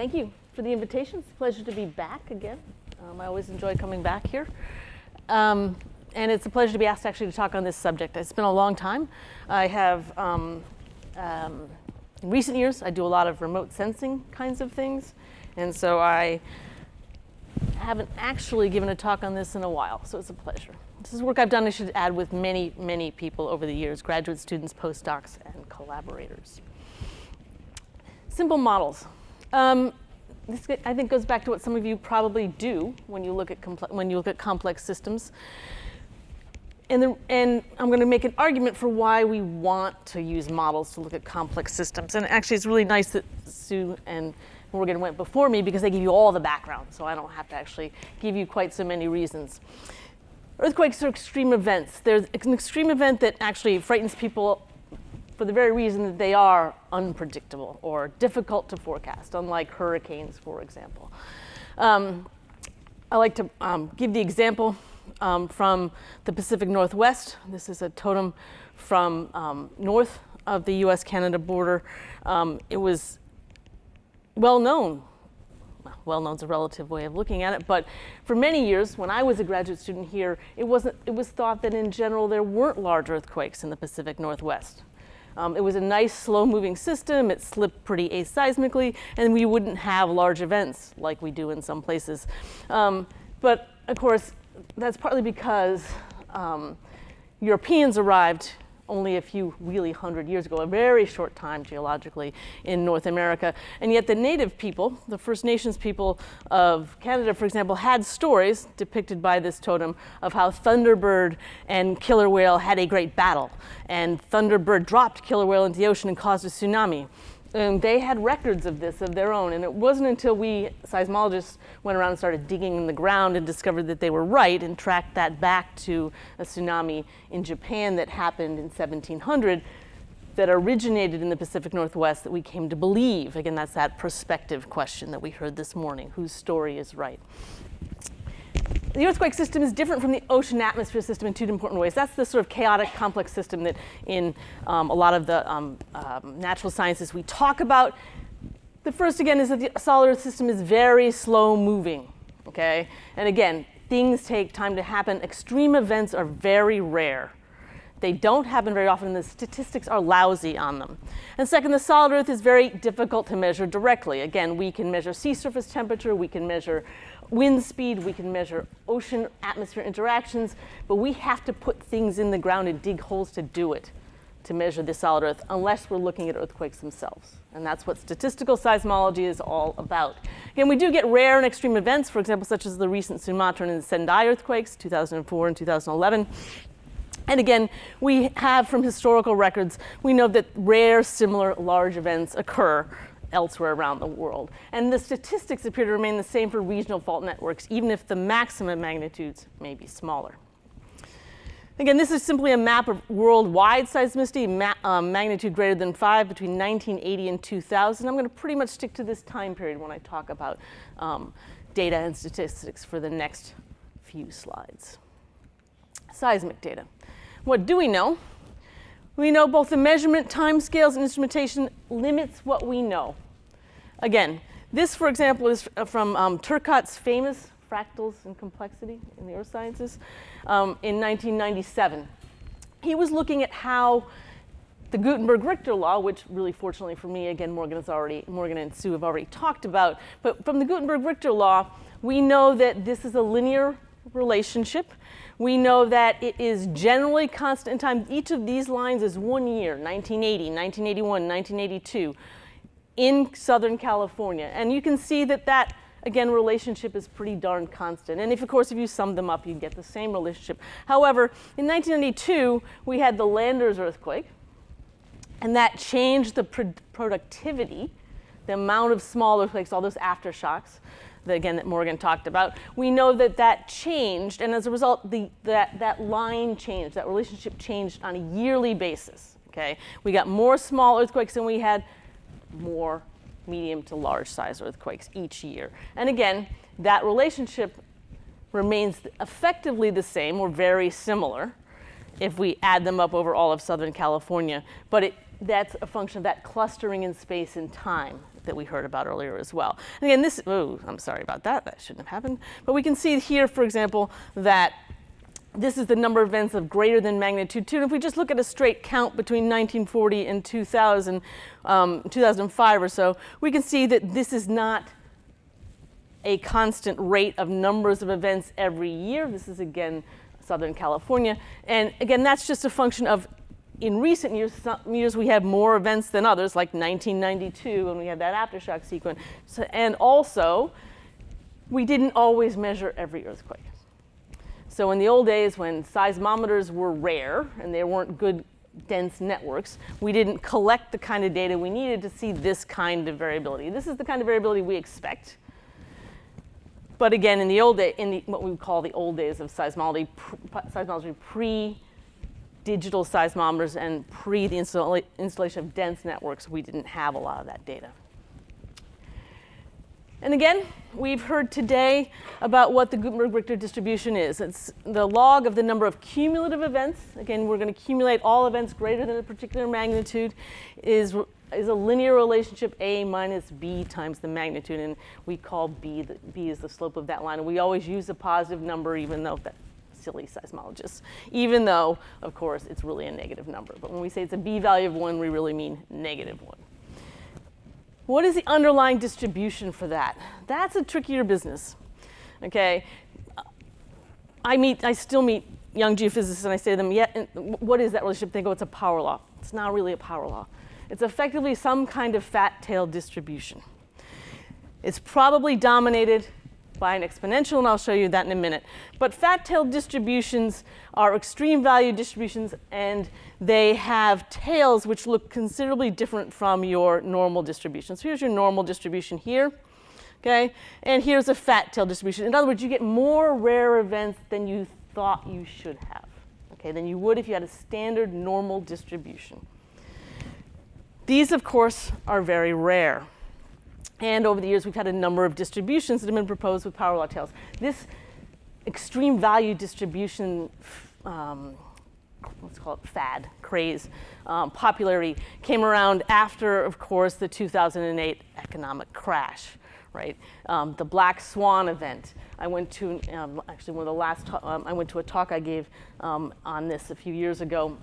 Thank you for the invitation. It's a pleasure to be back again. I always enjoy coming back here. And it's a pleasure to be asked actually to talk on this subject. It's been a long time. I have, in recent years, I do a lot of remote sensing kinds of things. And so I haven't actually given a talk on this in a while, so it's a pleasure. This is work I've done, I should add, with many, many people over the years, graduate students, postdocs, and collaborators. Simple models. This, I think, goes back to what some of you probably do when you look at complex systems. And I'm going to make an argument for why we want to use models to look at complex systems. And actually, it's really nice that Sue and Morgan went before me because they give you all the background, so I don't have to actually give you quite so many reasons. Earthquakes are extreme events. There's an extreme event that actually frightens people for the very reason that they are unpredictable or difficult to forecast, unlike hurricanes, for example. I like to give the example from the Pacific Northwest. This is a totem from north of the US-Canada border. It was well known is a relative way of looking at it, but for many years, when I was a graduate student here, it was thought that in general there weren't large earthquakes in the Pacific Northwest. It was a nice, slow-moving system. It slipped pretty aseismically, and we wouldn't have large events like we do in some places. But of course, that's partly because Europeans arrived only a few really 100 years ago, a very short time geologically in North America. And yet the native people, the First Nations people of Canada, for example, had stories depicted by this totem of how Thunderbird and Killer Whale had a great battle. And Thunderbird dropped Killer Whale into the ocean and caused a tsunami. And they had records of this of their own. And it wasn't until we seismologists went around and started digging in the ground and discovered that they were right and tracked that back to a tsunami in Japan that happened in 1700 that originated in the Pacific Northwest that we came to believe. Again, that's that perspective question that we heard this morning. Whose story is right? The earthquake system is different from the ocean atmosphere system in two important ways. That's the sort of chaotic, complex system that in a lot of the natural sciences we talk about. The first, again, is that the solid Earth system is very slow moving, okay? And again, things take time to happen. Extreme events are very rare. They don't happen very often, and the statistics are lousy on them. And second, the solid Earth is very difficult to measure directly. Again, we can measure sea surface temperature, we can measure wind speed, we can measure ocean-atmosphere interactions, but we have to put things in the ground and dig holes to do it, to measure the solid Earth, unless we're looking at earthquakes themselves. And that's what statistical seismology is all about. Again, we do get rare and extreme events, for example, such as the recent Sumatran and Sendai earthquakes, 2004 and 2011. And again, we have from historical records, we know that rare, similar, large events occur elsewhere around the world. And the statistics appear to remain the same for regional fault networks, even if the maximum magnitudes may be smaller. Again, this is simply a map of worldwide seismicity, magnitude greater than 5 between 1980 and 2000. I'm going to pretty much stick to this time period when I talk about data and statistics for the next few slides. Seismic data. What do we know? We know both the measurement timescales and instrumentation limits what we know. Again, this, for example, is from Turcotte's famous Fractals and Complexity in the Earth Sciences in 1997. He was looking at how the Gutenberg-Richter law, which really fortunately for me, again, Morgan and Sue have already talked about, but from the Gutenberg-Richter law, we know that this is a linear relationship. We know that it is generally constant in time. Each of these lines is 1 year, 1980, 1981, 1982, in Southern California. And you can see that, again, relationship is pretty darn constant. And of course, if you sum them up, you get the same relationship. However, in 1992, we had the Landers earthquake, and that changed the productivity, the amount of small earthquakes, all those aftershocks, that Morgan talked about. We know that changed, and as a result, that line changed, that relationship changed on a yearly basis, okay? We got more small earthquakes and we had more medium to large size earthquakes each year. And again, that relationship remains effectively the same or very similar if we add them up over all of Southern California, but that's a function of that clustering in space and time that we heard about earlier as well. And again, this, oh, I'm sorry about that. That shouldn't have happened. But we can see here, for example, that this is the number of events of greater than magnitude 2. And if we just look at a straight count between 1940 and 2000, 2005 or so, we can see that this is not a constant rate of numbers of events every year. This is, again, Southern California. And again, that's just a function of, in recent years, some years we had more events than others, like 1992 when we had that aftershock sequence. So, and also, we didn't always measure every earthquake. So in the old days when seismometers were rare and there weren't good dense networks, we didn't collect the kind of data we needed to see this kind of variability. This is the kind of variability we expect. But again, in the old day, what we would call the old days of seismology pre-digital seismometers and pre the installation of dense networks, we didn't have a lot of that data. And again, we've heard today about what the Gutenberg-Richter distribution is. It's the log of the number of cumulative events. Again, we're going to accumulate all events greater than a particular magnitude is a linear relationship, A minus B times the magnitude. And we call B is the slope of that line. And we always use a positive number, even though that's silly seismologists, even though, of course, it's really a negative number. But when we say it's a B value of 1, we really mean negative 1. What is the underlying distribution for that? That's a trickier business, okay? I still meet young geophysicists and I say to them, yeah, what is that relationship? They go, it's a power law. It's not really a power law. It's effectively some kind of fat tail distribution. It's probably dominated by an exponential, and I'll show you that in a minute. But fat tail distributions are extreme value distributions, and they have tails which look considerably different from your normal distribution. So here's your normal distribution here, okay? And here's a fat tail distribution. In other words, you get more rare events than you thought you should have, okay, than you would if you had a standard normal distribution. These, of course, are very rare. And over the years, we've had a number of distributions that have been proposed with power law tails. This extreme value distribution, let's call it fad, craze, popularity, came around after, of course, the 2008 economic crash, right? The black swan event. I went to, actually one of the last, I went to a talk I gave on this a few years ago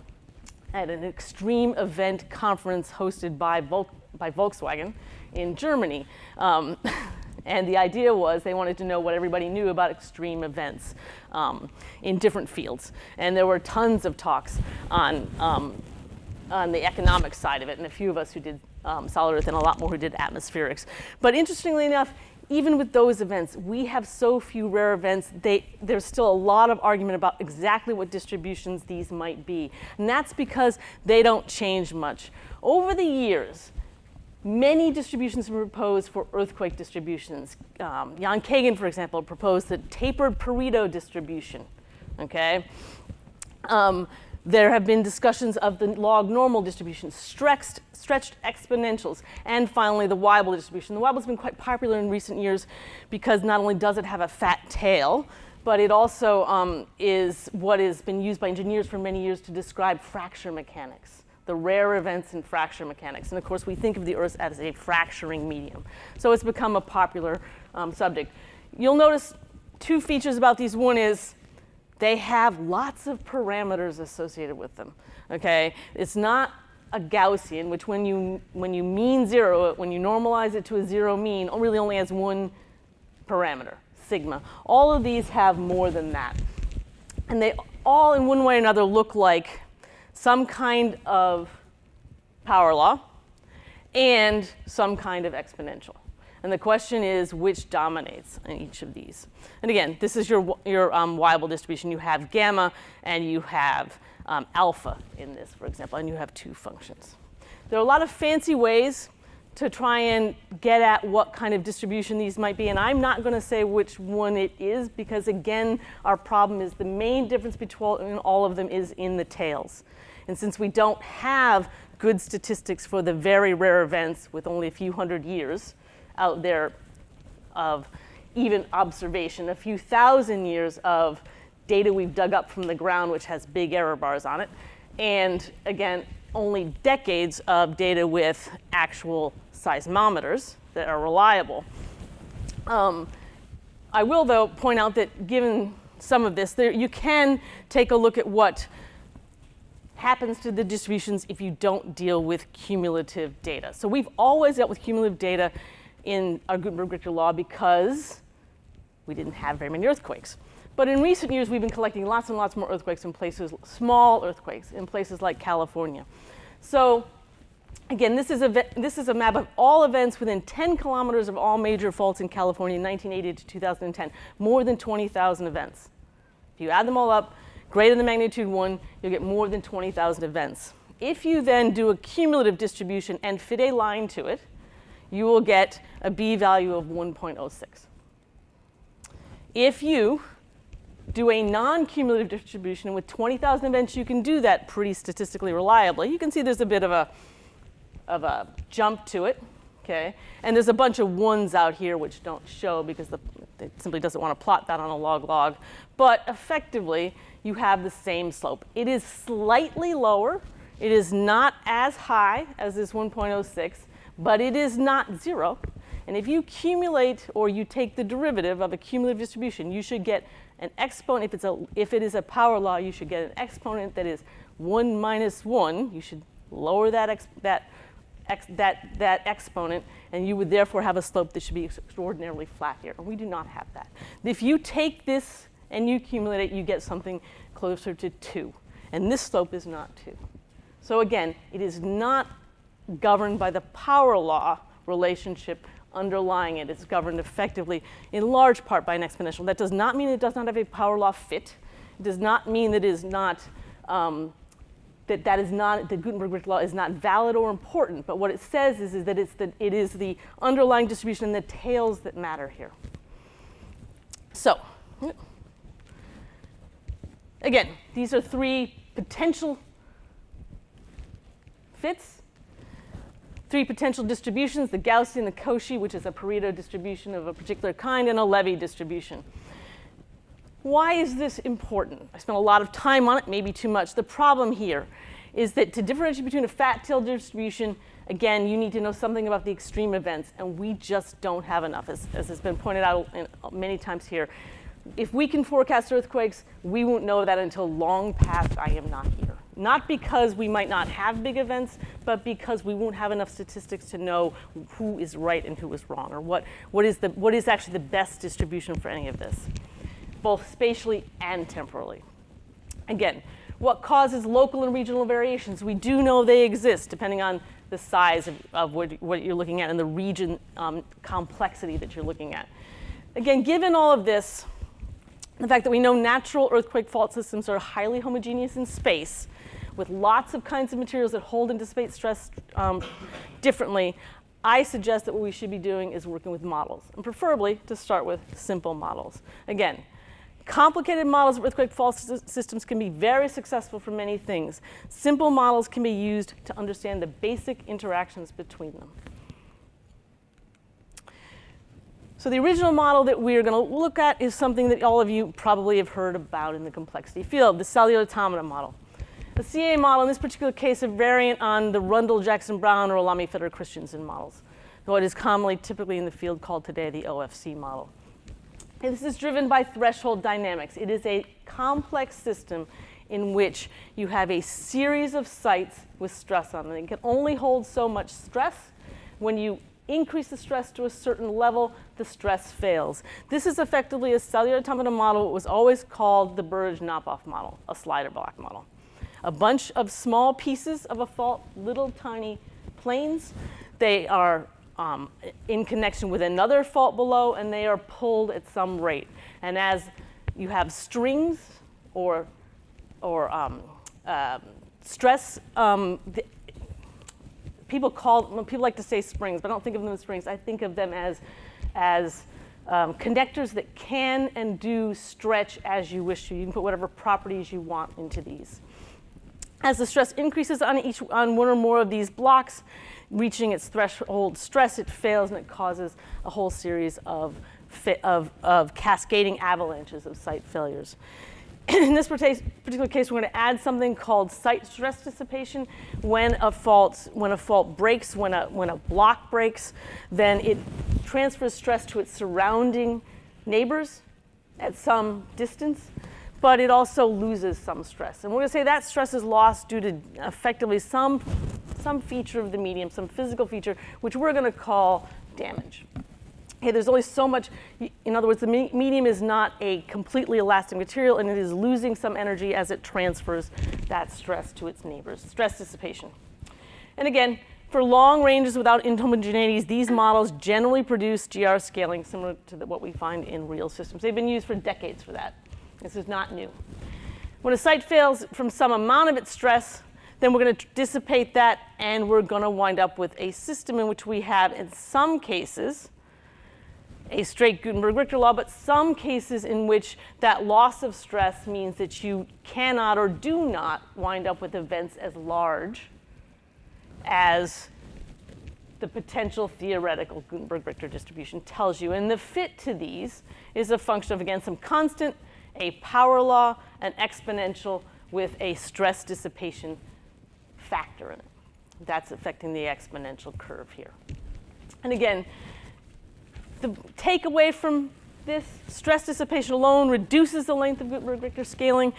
at an extreme event conference hosted by Volkswagen in Germany. And the idea was they wanted to know what everybody knew about extreme events in different fields. And there were tons of talks on the economic side of it, and a few of us who did solid earth and a lot more who did atmospherics. But interestingly enough, even with those events, we have so few rare events, there's still a lot of argument about exactly what distributions these might be. And that's because they don't change much. Over the years, many distributions have been proposed for earthquake distributions. Jan Kagan, for example, proposed the tapered Pareto distribution, okay? There have been discussions of the log normal distribution, stretched exponentials, and finally the Weibull distribution. The Weible's been quite popular in recent years because not only does it have a fat tail, but it also is what has been used by engineers for many years to describe fracture mechanics, the rare events in fracture mechanics. And of course, we think of the Earth as a fracturing medium. So it's become a popular subject. You'll notice two features about these. One is they have lots of parameters associated with them, okay? It's not a Gaussian, which when you mean zero, when you normalize it to a zero mean, it really only has one parameter, sigma. All of these have more than that. And they all, in one way or another, look like some kind of power law and some kind of exponential. And the question is, which dominates in each of these? And again, this is your Weibull distribution. You have gamma and you have alpha in this, for example, and you have two functions. There are a lot of fancy ways to try and get at what kind of distribution these might be, and I'm not going to say which one it is because, again, our problem is the main difference between all of them is in the tails. And since we don't have good statistics for the very rare events with only a few hundred years out there of even observation, a few thousand years of data we've dug up from the ground, which has big error bars on it, and again, only decades of data with actual seismometers that are reliable. I will, though, point out that given some of this, you can take a look at what happens to the distributions if you don't deal with cumulative data. So we've always dealt with cumulative data in our Gutenberg-Richter law because we didn't have very many earthquakes. But in recent years, we've been collecting lots and lots more earthquakes in places, small earthquakes, in places like California. So again, this is a map of all events within 10 kilometers of all major faults in California in 1980 to 2010, more than 20,000 events. If you add them all up, greater than magnitude 1, you'll get more than 20,000 events. If you then do a cumulative distribution and fit a line to it, you will get a B value of 1.06. If you do a non-cumulative distribution with 20,000 events, you can do that pretty statistically reliably. You can see there's a bit of a jump to it, okay? And there's a bunch of ones out here which don't show because it simply doesn't want to plot that on a log. But effectively, you have the same slope. It is slightly lower. It is not as high as this 1.06, but it is not 0. And if you cumulate or you take the derivative of a cumulative distribution, you should get an exponent. If it is a power law, you should get an exponent that is 1 minus 1. You should lower that exponent, and you would therefore have a slope that should be extraordinarily flat here. And we do not have that. If you take this and you accumulate it, you get something closer to 2. And this slope is not 2. So again, it is not governed by the power law relationship underlying it. It's governed effectively in large part by an exponential. That does not mean it does not have a power law fit. It does not mean that it is not the Gutenberg-Richter law is not valid or important. But what it says is that it is the underlying distribution and the tails that matter here. So again, these are 3 potential fits. 3 potential distributions, the Gaussian, the Cauchy, which is a Pareto distribution of a particular kind, and a Levy distribution. Why is this important? I spent a lot of time on it, maybe too much. The problem here is that to differentiate between a fat tail distribution, again, you need to know something about the extreme events, and we just don't have enough, as has been pointed out many times here. If we can forecast earthquakes, we won't know that until long past I am not here. Not because we might not have big events, but because we won't have enough statistics to know who is right and who is wrong, or what is actually the best distribution for any of this, both spatially and temporally. Again, what causes local and regional variations? We do know they exist depending on the size of what you're looking at and the region complexity that you're looking at. Again, given all of this, the fact that we know natural earthquake fault systems are highly homogeneous in space, with lots of kinds of materials that hold into space stress differently, I suggest that what we should be doing is working with models, and preferably to start with simple models. Again, complicated models of earthquake fault systems can be very successful for many things. Simple models can be used to understand the basic interactions between them. So the original model that we're going to look at is something that all of you probably have heard about in the complexity field, the cellular automata model. The CA model, in this particular case, a variant on the Rundle, Jackson-Brown, or Lamy, Fetter, Christensen models, what is commonly, typically in the field called today the OFC model. And this is driven by threshold dynamics. It is a complex system in which you have a series of sites with stress on them. It can only hold so much stress. When you increase the stress to a certain level, the stress fails. This is effectively a cellular automata model. It was always called the Burge-Knopf model, a slider block model. A bunch of small pieces of a fault, little tiny planes. They are in connection with another fault below, and they are pulled at some rate. And as you have strings or stress, people like to say springs, but I don't think of them as springs. I think of them as connectors that can and do stretch as you wish to. You can put whatever properties you want into these. As the stress increases on one or more of these blocks, reaching its threshold stress, it fails, and it causes a whole series of cascading avalanches of site failures. in this particular case, we're going to add something called site stress dissipation. When a fault breaks, when a block breaks, then it transfers stress to its surrounding neighbors at some distance, but it also loses some stress. And we're going to say that stress is lost due to effectively some feature of the medium, some physical feature, which we're going to call damage. Okay, there's only so much. In other words, the medium is not a completely elastic material, and it is losing some energy as it transfers that stress to its neighbors. Stress dissipation. And again, for long ranges without inhomogeneities, these models generally produce GR scaling similar to what we find in real systems. They've been used for decades for that. This is not new. When a site fails from some amount of its stress, then we're going to dissipate that, and we're going to wind up with a system in which we have, in some cases, a straight Gutenberg-Richter law, but some cases in which that loss of stress means that you cannot or do not wind up with events as large as the potential theoretical Gutenberg-Richter distribution tells you. And the fit to these is a function of, again, some constant, a power law, an exponential with a stress dissipation factor in it. That's affecting the exponential curve here. And again, the takeaway from this, stress dissipation alone reduces the length of Gutenberg-Richter scaling.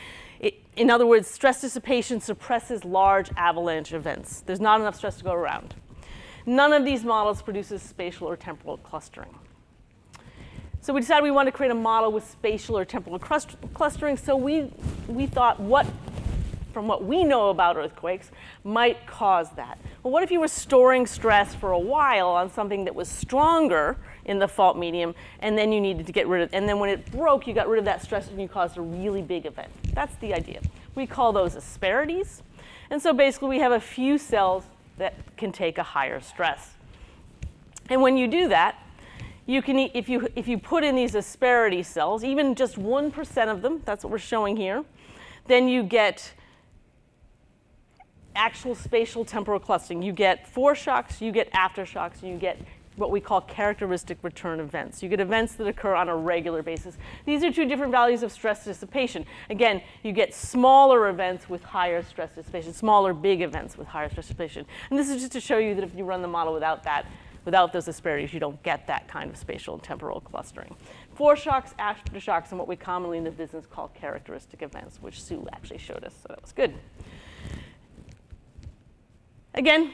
In other words, stress dissipation suppresses large avalanche events. There's not enough stress to go around. None of these models produces spatial or temporal clustering. So we decided we wanted to create a model with spatial or temporal clustering. So we thought, from what we know about earthquakes, might cause that? Well, what if you were storing stress for a while on something that was stronger in the fault medium, and then you needed to get rid of it, and then when it broke, you got rid of that stress and you caused a really big event? That's the idea. We call those asperities. And so basically, we have a few cells that can take a higher stress. And when you do that, you can, if you put in these asperity cells, even just 1% of them, that's what we're showing here, then you get actual spatial temporal clustering. You get foreshocks, you get aftershocks, and you get what we call characteristic return events. You get events that occur on a regular basis. These are two different values of stress dissipation. Again, you get smaller events with higher stress dissipation, smaller big events with higher stress dissipation. And this is just to show you that if you run the model without that, without those asperities, you don't get that kind of spatial and temporal clustering. Foreshocks, aftershocks, and what we commonly in the business call characteristic events, which Sue actually showed us, so that was good. Again,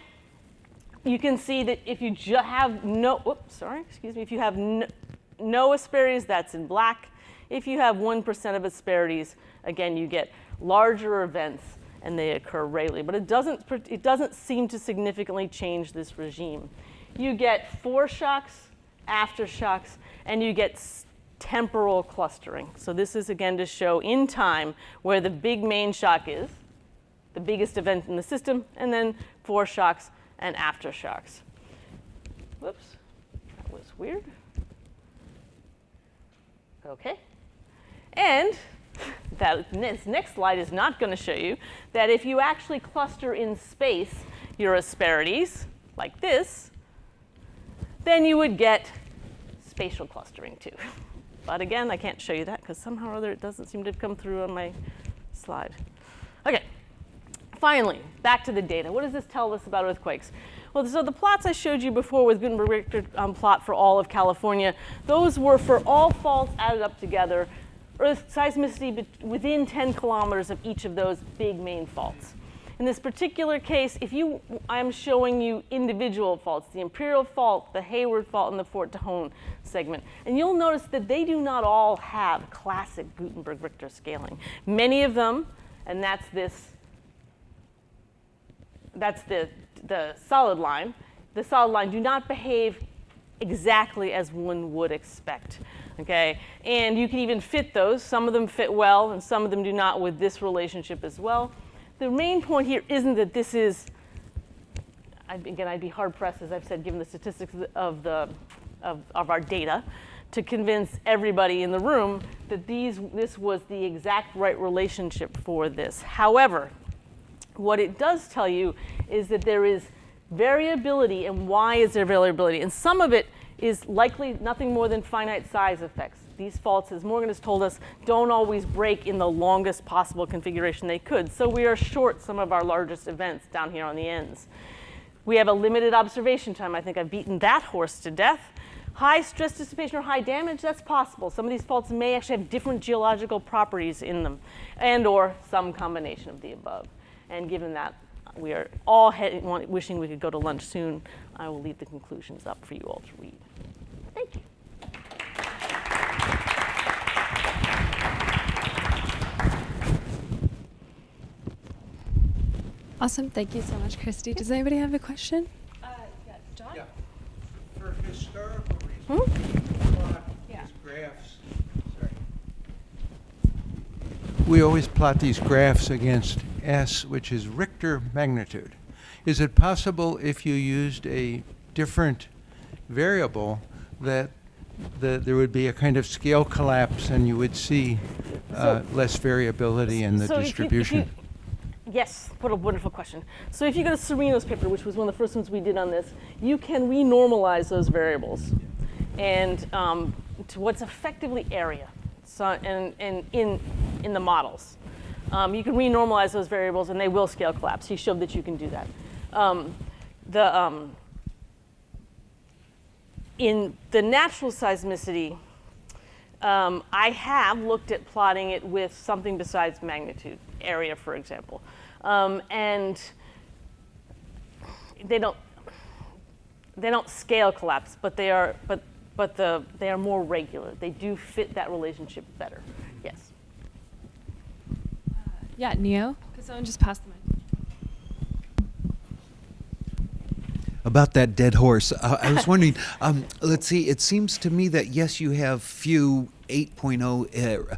you can see that if you have if you have no asperities, that's in black. If you have 1% of asperities, again, you get larger events, and they occur rarely. But it doesn't seem to significantly change this regime. You get foreshocks, aftershocks, and you get temporal clustering. So this is, again, to show in time where the big main shock is, the biggest event in the system, and then foreshocks and aftershocks. Whoops, that was weird. Okay. And this next slide is not going to show you that if you actually cluster in space your asperities, like this, then you would get spatial clustering too. But again, I can't show you that because somehow or other it doesn't seem to have come through on my slide. Okay. Finally, back to the data. What does this tell us about earthquakes? Well, so the plots I showed you before with Gutenberg-Richter plot for all of California, those were for all faults added up together, earth seismicity within 10 kilometers of each of those big main faults. In this particular case, I'm showing you individual faults, the Imperial Fault, the Hayward Fault, and the Fort Tejon segment. And you'll notice that they do not all have classic Gutenberg-Richter scaling. Many of them, and that's the solid line. The solid line do not behave exactly as one would expect, okay? And you can even fit those. Some of them fit well, and some of them do not with this relationship as well. The main point here isn't that this is, again, I'd be hard-pressed, as I've said, given the statistics of our data, to convince everybody in the room that this was the exact right relationship for this. However, what it does tell you is that there is variability, and why is there variability? And some of it is likely nothing more than finite size effects. These faults, as Morgan has told us, don't always break in the longest possible configuration they could. So we are short some of our largest events down here on the ends. We have a limited observation time. I think I've beaten that horse to death. High stress dissipation or high damage, that's possible. Some of these faults may actually have different geological properties in them, and or some combination of the above. And given that we are all wishing we could go to lunch soon, I will leave the conclusions up for you all to read. Thank you. Awesome. Thank you so much, Kristy. Does anybody have a question? Yeah, John? Yeah. For historical reasons, these graphs. Sorry. We always plot these graphs against S, which is Richter magnitude. Is it possible, if you used a different variable, that there would be a kind of scale collapse and you would see less variability in the distribution? Yes, what a wonderful question. So if you go to Sereno's paper, which was one of the first ones we did on this, you can renormalize those variables and to what's effectively area. So and in the models, you can renormalize those variables and they will scale collapse. He showed that you can do that. In the natural seismicity, I have looked at plotting it with something besides magnitude, area, for example, and they don't scale collapse, but they are they are more regular. They do fit that relationship better. Yes. Yeah, Neo. Could someone just pass the mic? About that dead horse, I was wondering, let's see, it seems to me that yes, you have few 8.0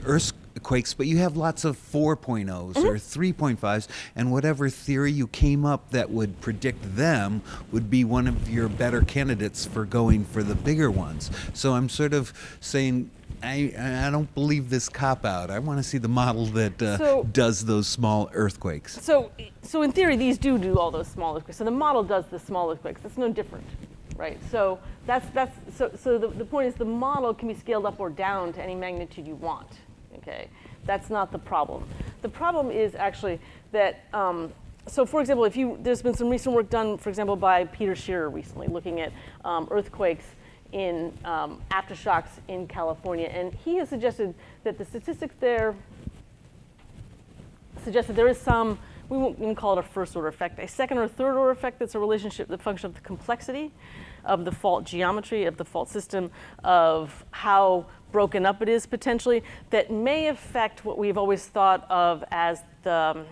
earthquakes, but you have lots of 4.0s or 3.5s, and whatever theory you came up that would predict them would be one of your better candidates for going for the bigger ones. So I'm sort of saying, I don't believe this cop-out. I want to see the model that does those small earthquakes. So in theory, these do all those small earthquakes. So the model does the small earthquakes. That's no different, right? So the point is the model can be scaled up or down to any magnitude you want. Okay, that's not the problem. The problem is actually that. So for example, there's been some recent work done, for example, by Peter Shearer recently, looking at earthquakes in aftershocks in California, and he has suggested that the statistics there suggest that there is some, we won't even call it a first order effect, a second or third order effect that's a relationship, the function of the complexity of the fault geometry, of the fault system, of how broken up it is potentially, that may affect what we've always thought of as the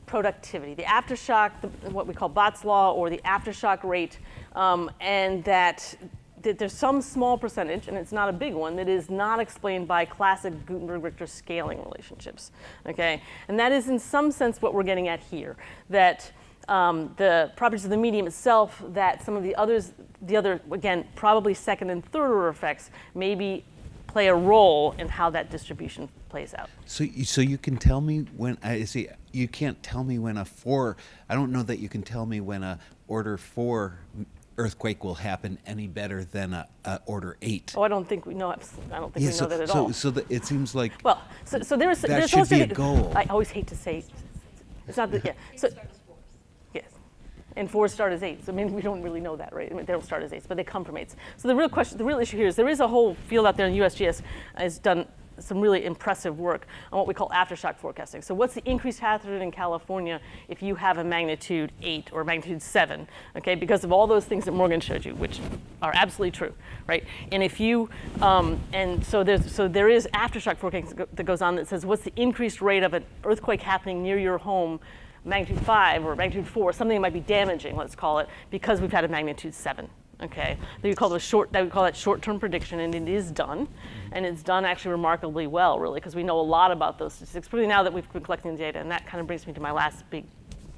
productivity, the aftershock, what we call Bott's law, or the aftershock rate, and that there's some small percentage, and it's not a big one, that is not explained by classic Gutenberg-Richter scaling relationships, okay? And that is in some sense what we're getting at here, that the properties of the medium itself, that some of the other, again, probably second and third order effects maybe play a role in how that distribution plays out. So you can tell me when, you can't tell me when I don't know that you can tell me when a order 4 earthquake will happen any better than a order 8. Oh, I don't think we know. I don't think we know that at all. So it seems like there's should be a goal. I always hate to say it's not that. Yeah. So yes, and 4s start as 8s. I mean, we don't really know that, right? I mean, they don't start as 8s, but they come from 8s. So the real issue here is there is a whole field out there in USGS has done some really impressive work on what we call aftershock forecasting. So what's the increased hazard in California if you have a magnitude 8 or magnitude 7, okay, because of all those things that Morgan showed you, which are absolutely true, right? And if you, and so there is aftershock forecasting that goes on that says what's the increased rate of an earthquake happening near your home, magnitude 5 or magnitude 4, something that might be damaging, let's call it, because we've had a magnitude 7. Okay, that we call that short-term prediction, and it is done, and it's done actually remarkably well, really, because we know a lot about those statistics, particularly now that we've been collecting the data, and that kind of brings me to my last big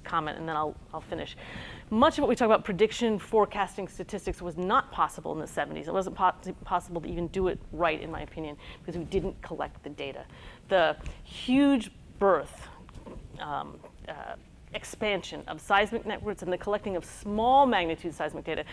comment, and then I'll finish. Much of what we talk about prediction, forecasting statistics was not possible in the 70s. It wasn't possible to even do it right, in my opinion, because we didn't collect the data. The huge birth expansion of seismic networks and the collecting of small magnitude seismic data.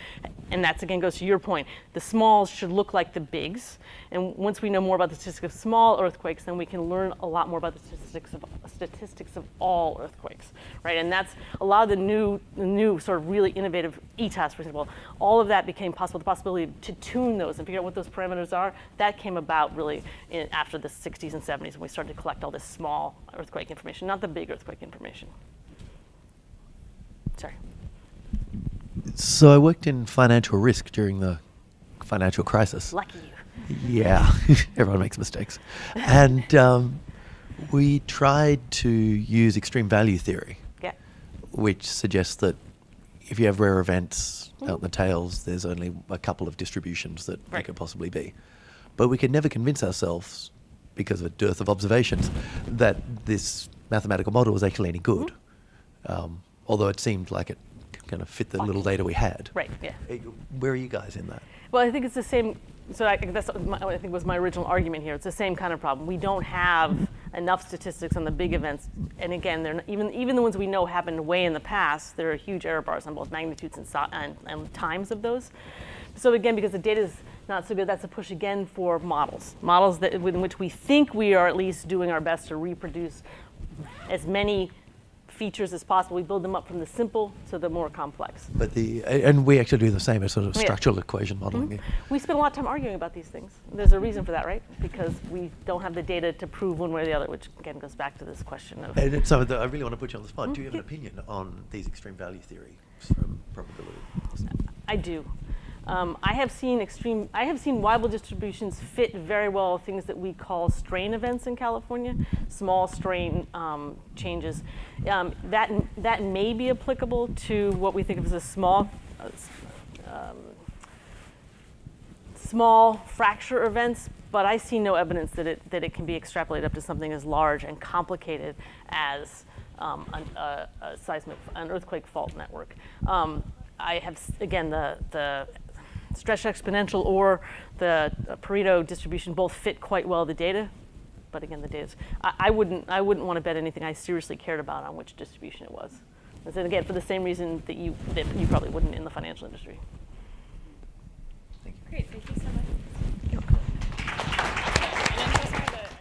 And that's, again, goes to your point. The smalls should look like the bigs. And once we know more about the statistics of small earthquakes, then we can learn a lot more about the statistics of all earthquakes, right? And that's a lot of the new sort of really innovative ETAS, for example. All of that became possible, the possibility to tune those and figure out what those parameters are. That came about really after the 60s and 70s when we started to collect all this small earthquake information, not the big earthquake information. Sorry. So I worked in financial risk during the financial crisis. Lucky you. Yeah, everyone makes mistakes. And we tried to use extreme value theory, Yeah. which suggests that if you have rare events out in the tails, there's only a couple of distributions that there Right. could possibly be. But we could never convince ourselves, because of a dearth of observations, that this mathematical model was actually any good. Although it seemed like it kind of fit the little data we had. Right, yeah. Where are you guys in that? Well, I think it's the same. So that's what I think was my original argument here. It's the same kind of problem. We don't have enough statistics on the big events, and again, they're not, even the ones we know happened way in the past. There are huge error bars on both magnitudes and times of those. So again, because the data is not so good, that's a push again for models that in which we think we are at least doing our best to reproduce as many features as possible. We build them up from the simple to the more complex. But and we actually do the same as sort of Yeah. structural equation modeling. Mm-hmm. We spend a lot of time arguing about these things. There's a reason for that, right? Because we don't have the data to prove one way or the other, which again goes back to this question of. And so I really want to put you on the spot. Do you have an opinion on these extreme value theories from probability? I do. I have seen Weibull distributions fit very well things that we call strain events in California, small strain changes. That may be applicable to what we think of as a small fracture events, but I see no evidence that it can be extrapolated up to something as large and complicated as an earthquake fault network. I have, again, the stretched exponential or the Pareto distribution both fit quite well the data, but again, the data. I wouldn't want to bet anything I seriously cared about on which distribution it was. And again, for the same reason that you probably wouldn't in the financial industry.